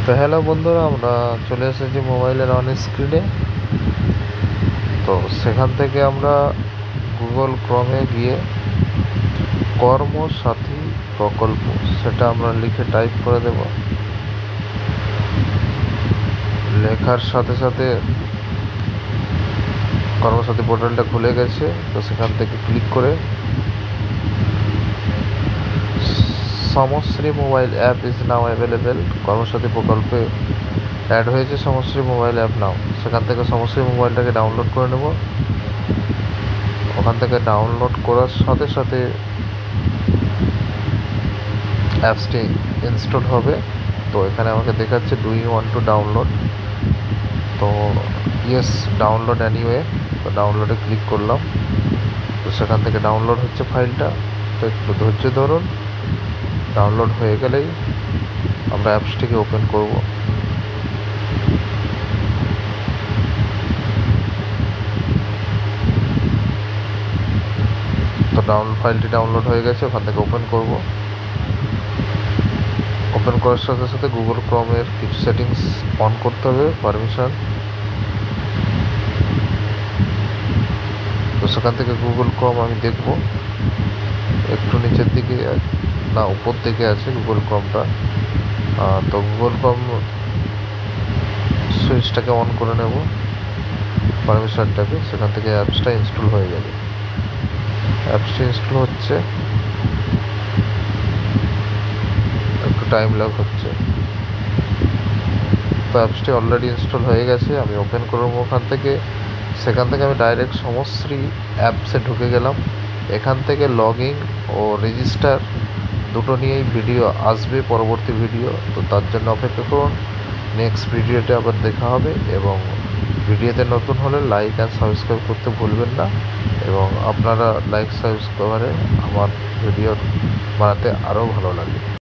তো হ্যালো বন্ধুরা, আমরা চলে এসেছি মোবাইলের অন স্ক্রিনে। তো সেখান থেকে আমরা গুগল ক্রমে গিয়ে কর্মসাথী প্রকল্প সেটা আমরা লিখে টাইপ করে দেব। লেখার সাথে সাথে কর্মসাথী পোর্টালটা খুলে গেছে। তো সেখান থেকে ক্লিক করে Samashree mobile app is now available, Karmasathi প্রকল্পে অ্যাড হয়েছে সমশ্রী মোবাইল অ্যাপ নাও। সেখান থেকে সমশ্রী মোবাইলটাকে ডাউনলোড করে নেব। ওখান থেকে ডাউনলোড করার সাথে সাথে অ্যাপসটি ইনস্টল হবে। তো এখানে আমাকে দেখাচ্ছে do you want to download. তো ইয়েস, ডাউনলোড অ্যানিওয়ে। তো ডাউনলোডে ক্লিক করলাম। তো সেখান থেকে ডাউনলোড হচ্ছে ফাইলটা। তো একটু ধৈর্য ধরুন। ডাউনলোড হয়ে গেলেই আমরা অ্যাপসটিকে ওপেন করব। তো ফাইলটি ডাউনলোড হয়ে গেছে। ওখান থেকে ওপেন করব। ওপেন করার সাথে সাথে গুগল ক্রমের কিছু সেটিংস অন করতে হবে, পারমিশন। তো সেখান থেকে গুগল ক্রম আমি দেখব। একটু নিচের দিকে না উপর দিকে আছে গুগল ক্রমটা। তো গুগল ক্রম সুইচটাকে অন করে নেব, পারমিশনটাকে। সেখান থেকে অ্যাপসটা ইনস্টল হয়ে যাবে। অ্যাপসটা ইনস্টল হচ্ছে, একটু টাইম লাগ হচ্ছে। তো অ্যাপসটি অলরেডি ইনস্টল হয়ে গেছে। আমি ওপেন করবো ওখান থেকে। সেখান থেকে আমি ডাইরেক্ট সমশ্রী অ্যাপসে ঢুকে গেলাম। এখান থেকে লগ ইন ও রেজিস্টার দুটো নিয়েই ভিডিও আসবে, পরবর্তী ভিডিও। তো তার জন্য অপেক্ষা করুন। নেক্সট ভিডিওতে আবার দেখা হবে। এবং ভিডিওতে নতুন হলে লাইক অ্যান্ড সাবস্ক্রাইব করতে ভুলবেন না। এবং আপনারা লাইক সাবস্ক্রাইব করে আমার ভিডিও বানাতে আরও ভালো লাগে।